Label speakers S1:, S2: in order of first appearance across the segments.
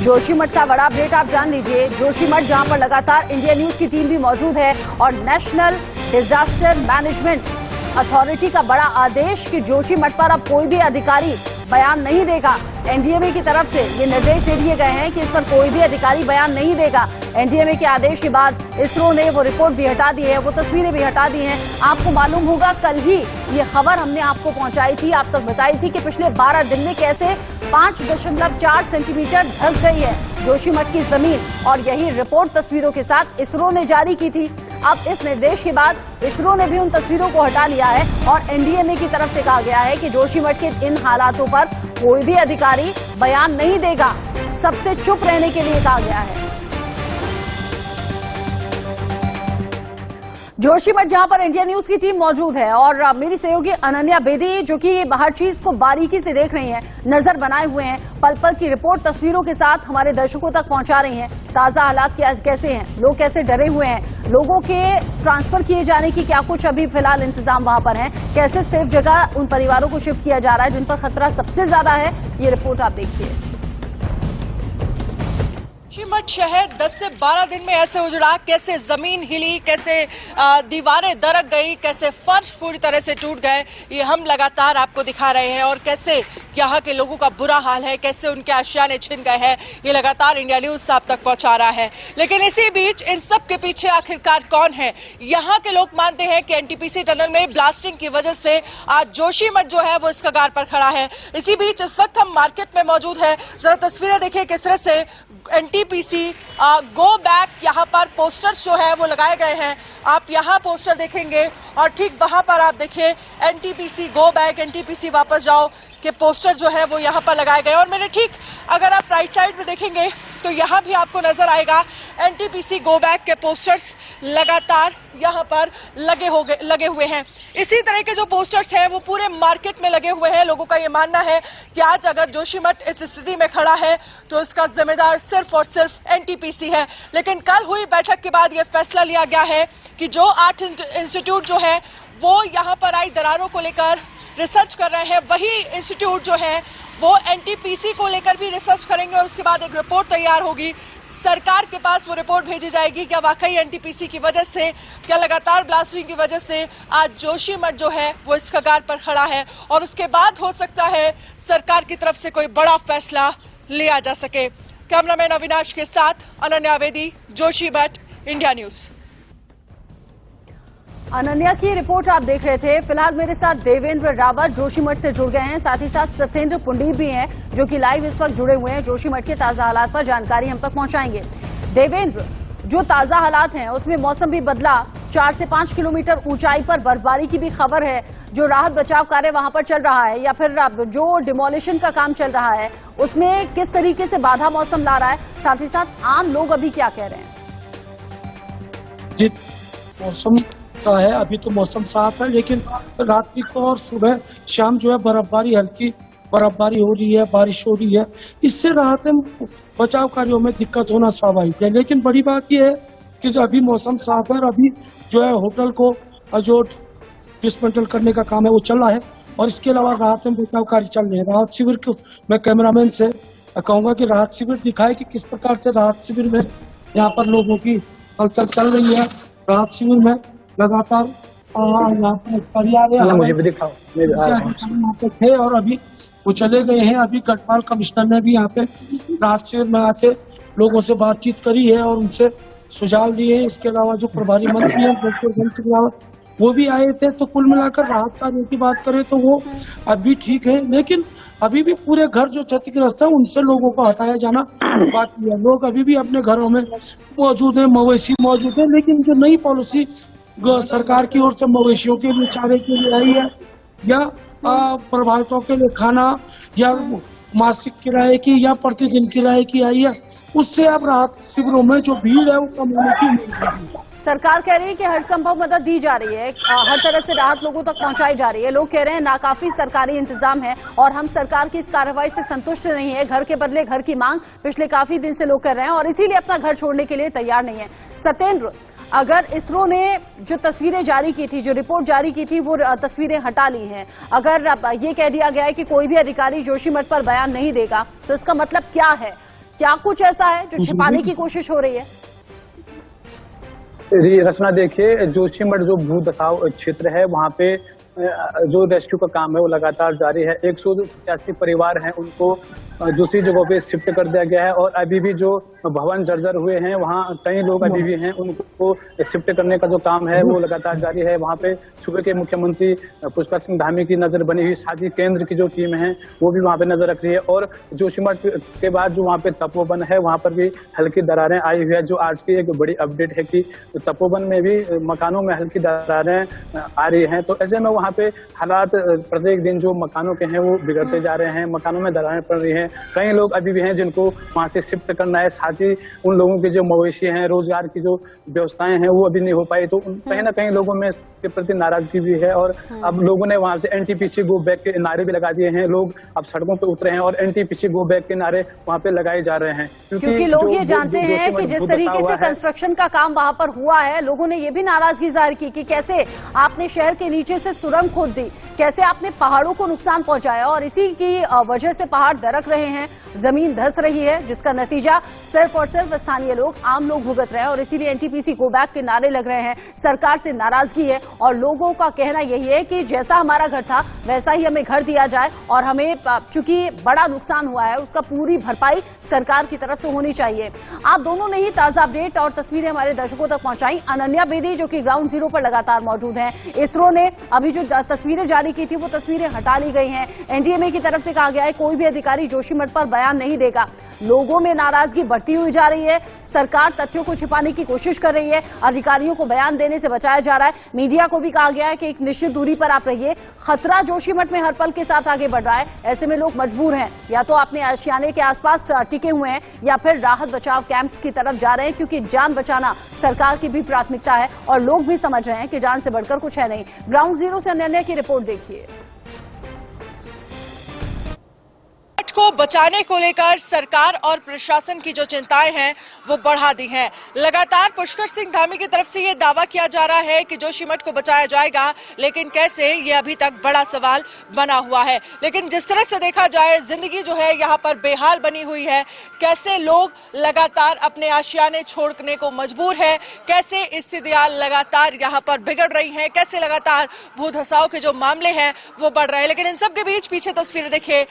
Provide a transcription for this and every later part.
S1: जोशीमठ का बड़ा अपडेट आप जान लीजिए। जोशीमठ जहां पर लगातार इंडिया न्यूज की टीम भी मौजूद है और नेशनल डिजास्टर मैनेजमेंट अथॉरिटी का बड़ा आदेश कि जोशीमठ पर अब कोई भी अधिकारी बयान नहीं देगा। एनडीएमए की तरफ से ये निर्देश दे दिए गए हैं कि इस पर कोई भी अधिकारी बयान नहीं देगा। एनडीएमए के आदेश के बाद इसरो ने वो रिपोर्ट भी हटा दी है, वो तस्वीरें भी हटा दी हैं। आपको मालूम होगा कल ही ये खबर हमने आपको पहुंचाई थी, आप तक बताई थी कि पिछले 12 दिन में कैसे 5.4 सेंटीमीटर धंस गई है जोशीमठ की जमीन, और यही रिपोर्ट तस्वीरों के साथ इसरो ने जारी की थी। अब इस निर्देश के बाद इसरो ने भी उन तस्वीरों को हटा लिया है और एनडीएमए की तरफ से कहा गया है कि जोशीमठ के इन हालातों पर कोई भी अधिकारी बयान नहीं देगा, सबसे चुप रहने के लिए कहा गया है। जोशीमठ जहां पर इंडिया न्यूज की टीम मौजूद है और मेरी सहयोगी अनन्या बेदी जो कि हर चीज को बारीकी से देख रही हैं, नजर बनाए हुए हैं, पल पल की रिपोर्ट तस्वीरों के साथ हमारे दर्शकों तक पहुंचा रही हैं। ताजा हालात कैसे हैं, लोग कैसे डरे हुए हैं, लोगों के ट्रांसफर किए जाने की क्या कुछ अभी फिलहाल इंतजाम वहां पर है, कैसे सेफ जगह उन परिवारों को शिफ्ट किया जा रहा है जिन पर खतरा सबसे ज्यादा है, ये रिपोर्ट आप देखिए।
S2: जोशीमठ शहर 10 से 12 दिन में ऐसे उजड़ा, कैसे जमीन हिली, कैसे दीवारें दरक गई, कैसे फर्श पूरी तरह से टूट गए, ये हम लगातार आपको दिखा रहे हैं। और कैसे यहाँ के लोगों का बुरा हाल है, कैसे उनके आशियाने छिन गए हैं, ये लगातार इंडिया न्यूज आप तक पहुंचा रहा है। लेकिन इसी बीच इन सब के पीछे आखिरकार कौन है? यहाँ के लोग मानते हैं कि एनटीपीसी टनल में ब्लास्टिंग की वजह से आज जोशीमठ जो है वो इस कगार पर खड़ा है। इसी बीच इस वक्त हम मार्केट में मौजूद है, जरा तस्वीरें देखिए किस तरह से एनटीपीसी गो बैक यहाँ पर पोस्टर्स जो है वो लगाए गए हैं। आप यहाँ पोस्टर देखेंगे और ठीक वहां पर आप देखिए एनटीपीसी गो बैक, एनटीपीसी वापस जाओ के पोस्टर जो है वो यहाँ पर लगाए गए। और मेरे ठीक अगर आप राइट साइड में देखेंगे तो यहाँ भी आपको नजर आएगा एनटीपीसी गो बैक के पोस्टर्स लगातार यहाँ पर लगे हुए हैं। इसी तरह के जो पोस्टर्स हैं वो पूरे मार्केट में लगे हुए हैं। लोगों का ये मानना है कि आज अगर जोशीमठ इस स्थिति में खड़ा है तो इसका जिम्मेदार सिर्फ और सिर्फ एनटीपीसी है। लेकिन कल हुई बैठक के बाद ये फैसला लिया गया है कि जो 8 इंस्टीट्यूट जो है वो यहाँ पर आई दरारों को लेकर रिसर्च कर रहे हैं, वही इंस्टीट्यूट जो है वो एनटीपीसी को लेकर भी रिसर्च करेंगे और उसके बाद एक रिपोर्ट तैयार होगी, सरकार के पास वो रिपोर्ट भेजी जाएगी। क्या वाकई एनटीपीसी की वजह से, क्या लगातार ब्लास्टिंग की वजह से आज जोशीमठ जो है वो इस कगार पर खड़ा है, और उसके बाद हो सकता है सरकार की तरफ से कोई बड़ा फैसला लिया जा सके। कैमरामैन अविनाश के साथ अनन्या बेदी, जोशीमठ, इंडिया न्यूज।
S1: अनन्या की रिपोर्ट आप देख रहे थे। फिलहाल मेरे साथ देवेंद्र रावत जोशीमठ से जुड़ गए हैं, साथ ही साथ सत्येंद्र पुंडीर भी हैं जो कि लाइव इस वक्त जुड़े हुए हैं। जोशीमठ के ताजा हालात पर जानकारी हम तक पहुंचाएंगे। देवेंद्र, जो ताजा हालात हैं उसमें मौसम भी बदला, 4 से 5 किलोमीटर ऊंचाई पर बर्फबारी की भी खबर है। जो राहत बचाव कार्य वहां पर चल रहा है या फिर जो डिमोलिशन का काम चल रहा है उसमें किस तरीके से बाधा मौसम ला रहा है, साथ ही साथ आम लोग अभी क्या कह रहे हैं?
S3: जी, मौसम है अभी तो मौसम साफ है, लेकिन रात्रि को और सुबह शाम जो है हल्की बर्फबारी हो रही है, बारिश हो रही है। इससे राहत बचाव कार्यों में दिक्कत होना स्वाभाविक है। लेकिन बड़ी बात यह है कि जो अभी मौसम साफ है और अभी जो है होटल को जो डिसमेंटल करने का काम है वो चल रहा है, और इसके अलावा राहत में बचाव कार्य चल रहे हैं। राहत शिविर को मैं कैमरामैन से कहूँगा कि राहत शिविर दिखाए कि किस प्रकार से राहत शिविर में यहाँ पर लोगों की हलचल चल रही है। राहत शिविर में लगातार थे और अभी वो चले गए हैं। अभी गढ़पाल कमिश्नर ने भी यहाँ पे राहत शिविर में आके लोगों से बातचीत करी है और उनसे सुझाव लिए हैं। इसके अलावा जो प्रभारी मंत्री हैं डॉक्टर वो भी आए थे। तो कुल मिलाकर राहत कार्यों की बात करें तो वो अभी ठीक है, लेकिन अभी भी पूरे घर जो क्षतिग्रस्त है उनसे लोगों को हटाया जाना बाकी है। लोग अभी भी अपने घरों में मौजूद है, मवेशी मौजूद है, लेकिन जो नई पॉलिसी सरकार की ओर से मवेशियों के लिए चारे के लिए आई है या प्रभावितों के लिए खाना या मासिक किराए की या प्रतिदिन किराए की आई है, उससे अब राहत शिविरों में जो भीड़ है वो कम होने की उम्मीद है।
S1: सरकार कह रही है कि हर संभव मदद दी जा रही है, हर तरह से राहत लोगों तक पहुंचाई जा रही है। लोग कह रहे हैं नाकाफी सरकारी इंतजाम है और हम सरकार की इस कार्रवाई से संतुष्ट नहीं है। घर के बदले घर की मांग पिछले काफी दिन से लोग कर रहे हैं और इसीलिए अपना घर छोड़ने के लिए तैयार नहीं है। सत्येंद्र, अगर इसरो ने जो तस्वीरें जारी की थी, जो रिपोर्ट जारी की थी, वो तस्वीरें हटा ली हैं, अगर ये कह दिया गया है कि कोई भी अधिकारी जोशीमठ पर बयान नहीं देगा, तो इसका मतलब क्या है? क्या कुछ ऐसा है जो छिपाने की कोशिश हो रही है?
S4: रचना, देखिए जोशीमठ जो भू धसाव क्षेत्र है वहाँ पे जो रेस्क्यू का काम है वो लगातार जारी है। 185 परिवार हैं, उनको दूसरी जगहों पे शिफ्ट कर दिया गया है और अभी भी जो भवन जर्जर हुए हैं वहाँ कई लोग अभी भी हैं, उनको शिफ्ट करने का जो काम है वो लगातार जारी है। वहाँ पे सूबे के मुख्यमंत्री पुष्कर सिंह धामी की नजर बनी हुई, साथ ही केंद्र की जो टीम है वो भी वहाँ पे नजर रख रही है। और जोशीमठ के बाद जो वहाँ पे तपोवन है वहाँ पर भी हल्की दरारें आई हुई है। जो आज की एक बड़ी अपडेट है कि तपोवन में भी मकानों में हल्की दरारें आ रही हैं। तो ऐसे में वहाँ पे हालात प्रत्येक दिन जो मकानों के हैं वो बिगड़ते जा रहे हैं, मकानों में दरारें पड़ रही हैं। कई लोग अभी भी हैं जिनको वहाँ से शिफ्ट करना है, साथ ही उन लोगों के जो मवेशी हैं, रोजगार की जो व्यवस्थाएं हैं वो अभी नहीं हो पाई। तो कहीं ना कहीं लोगों में के प्रति नाराजगी भी है और अब लोगों ने वहाँ से एनटीपीसी गो बैक के नारे भी लगा दिए हैं। लोग अब सड़कों पे उतरे हैं और एनटीपीसी गो बैक के नारे वहाँ पे लगाए जा रहे हैं,
S1: क्योंकि लोग ये जानते हैं कि जिस तरीके से कंस्ट्रक्शन का काम वहाँ पर हुआ है, लोगों ने ये भी नाराजगी जाहिर की कि कैसे आपने शहर के नीचे से सुरंग खोद दी, कैसे आपने पहाड़ों को नुकसान पहुंचाया और इसी की वजह से पहाड़ दरक रहे हैं, जमीन धंस रही है, जिसका नतीजा सिर्फ और सिर्फ स्थानीय लोग, आम लोग भुगत रहे हैं। और इसीलिए एनटीपीसी गो बैक के नारे लग रहे हैं। सरकार से नाराजगी है और लोगों का कहना यही है कि जैसा हमारा घर था वैसा ही हमें घर दिया जाए और हमें चूंकि बड़ा नुकसान हुआ है उसका पूरी भरपाई सरकार की तरफ से होनी चाहिए। आप दोनों ने ही ताजा अपडेट और तस्वीरें हमारे दर्शकों तक पहुंचाई। अनन्या बेदी जो कि ग्राउंड जीरो पर लगातार मौजूद हैं। इसरो ने अभी जो तस्वीरें जारी की थी वो तस्वीरें हटा ली गई हैं। एनडीएमए की तरफ से कहा गया है कोई भी अधिकारी जोशीमठ पर बयान नहीं देगा। लोगों में नाराजगी बढ़ती हुई जा रही है। सरकार तथ्यों को छिपाने की कोशिश कर रही है, अधिकारियों को बयान देने से बचाया जा रहा है। मीडिया को भी कहा गया है कि एक निश्चित दूरी पर आप रहिए। खतरा जोशीमठ में हर पल के साथ आगे बढ़ रहा है। ऐसे में लोग मजबूर हैं, या तो अपने आशियाने के आसपास टिके हुए हैं या फिर राहत बचाव कैंप्स की तरफ जा रहे हैं, क्योंकि जान बचाना सरकार की भी प्राथमिकता है और लोग भी समझ रहे हैं कि जान से बढ़कर कुछ है नहीं। ग्राउंड जीरो से अनन्या की रिपोर्ट देखिए।
S2: को बचाने को लेकर सरकार और प्रशासन की जो चिंताएं हैं वो बढ़ा दी हैं। लगातार पुष्कर सिंह धामी की तरफ से ये दावा किया जा रहा है कि जोशीमठ को बचाया जाएगा, लेकिन कैसे, ये अभी तक बड़ा सवाल बना हुआ है। लेकिन जिस तरह से देखा जाए जिंदगी जो है यहाँ पर बेहाल बनी हुई है, कैसे लोग लगातार अपने आशियाने छोड़ने को मजबूर है, कैसे स्थितियां लगातार यहाँ पर बिगड़ रही हैं, कैसे लगातार भूधसाव के जो मामले हैं वो बढ़ रहे हैं। लेकिन इन सब के बीच पीछे तस्वीरें देखिए,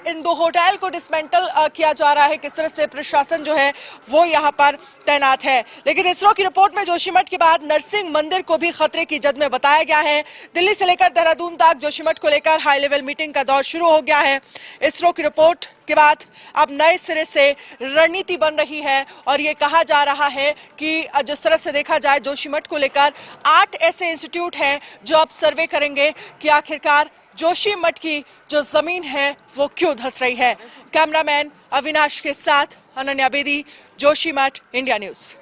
S2: इन दो होटल को डिसमेंटल किया जा रहा है, किस तरह से प्रशासन जो है वो यहाँ पर तैनात है। लेकिन इसरो की रिपोर्ट में जोशीमठ के बाद नरसिंह मंदिर को भी खतरे की जद में बताया गया है। दिल्ली से लेकर देहरादून तक जोशीमठ को लेकर हाई लेवल मीटिंग का दौर शुरू हो गया है। इसरो की रिपोर्ट के बाद अब नए सिरे से रणनीति बन रही है और ये कहा जा रहा है कि जिस तरह से देखा जाए जोशीमठ को लेकर 8 ऐसे इंस्टीट्यूट हैं जो अब सर्वे करेंगे कि आखिरकार जोशीमठ की जो जमीन है वो क्यों धंस रही है। कैमरामैन अविनाश के साथ अनन्या बेदी, जोशीमठ, इंडिया न्यूज।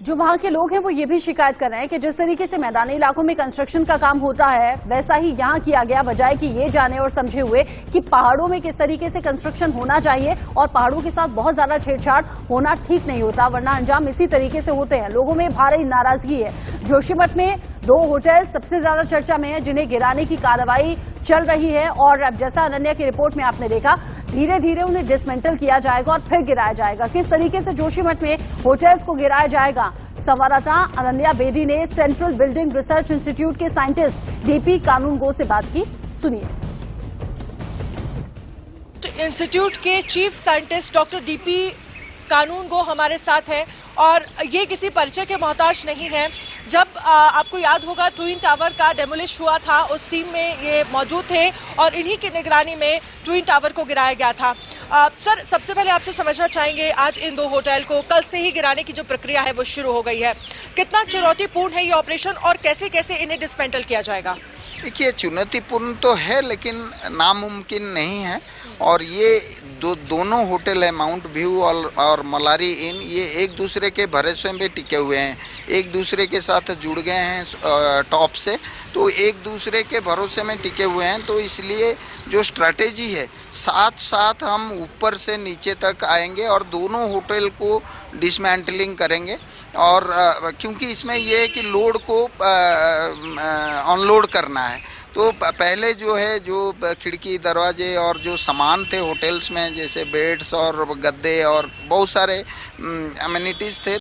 S1: जो वहां के लोग हैं वो ये भी शिकायत कर रहे हैं कि जिस तरीके से मैदानी इलाकों में कंस्ट्रक्शन का काम होता है वैसा ही यहां किया गया, बजाय कि ये जाने और समझे हुए कि पहाड़ों में किस तरीके से कंस्ट्रक्शन होना चाहिए और पहाड़ों के साथ बहुत ज्यादा छेड़छाड़ होना ठीक नहीं होता, वरना अंजाम इसी तरीके से होते हैं। लोगों में भारी नाराजगी है। जोशीमठ में 2 होटल सबसे ज्यादा चर्चा में है जिन्हें गिराने की कार्रवाई चल रही है और अब जैसा अनन्या की रिपोर्ट में आपने देखा, धीरे धीरे उन्हें डिसमेंटल किया जाएगा और फिर गिराया जाएगा। किस तरीके से जोशीमठ में होटल्स को गिराया जाएगा, संवाददाता अनन्या बेदी ने सेंट्रल बिल्डिंग रिसर्च इंस्टीट्यूट के साइंटिस्ट डीपी कानूनगो से बात की, सुनिए।
S2: इंस्टीट्यूट के चीफ साइंटिस्ट डॉक्टर डीपी कानूनगो हमारे साथ हैं और ये किसी परिचय के मोहताज नहीं है। जब आपको याद होगा ट्विन टावर का डेमोलिश हुआ था, उस टीम में ये मौजूद थे और इन्हीं की निगरानी में ट्विन टावर को गिराया गया था। सर, सबसे पहले आपसे समझना चाहेंगे, आज इन 2 होटल को कल से ही गिराने की जो प्रक्रिया है वो शुरू हो गई है, कितना चुनौतीपूर्ण है ये ऑपरेशन और कैसे कैसे इन्हें डिसमेंटल किया जाएगा?
S5: देखिए, चुनौतीपूर्ण तो है लेकिन नामुमकिन नहीं है। और ये दोनों होटल है, माउंट व्यू और मलारी इन, ये एक दूसरे के भरोसे में टिके हुए हैं, एक दूसरे के साथ जुड़ गए हैं टॉप से, तो एक दूसरे के भरोसे में टिके हुए हैं। तो इसलिए जो स्ट्रैटेजी है, साथ साथ हम ऊपर से नीचे तक आएंगे और दोनों होटल को डिसमेंटलिंग करेंगे। और क्योंकि इसमें ये है कि लोड को अनलोड करना है, तो पहले जो है जो खिड़की दरवाजे और जो सामान थे होटल्स में, जैसे बेड्स और गद्दे और बहुत सारे अमेनिटीज़ थे,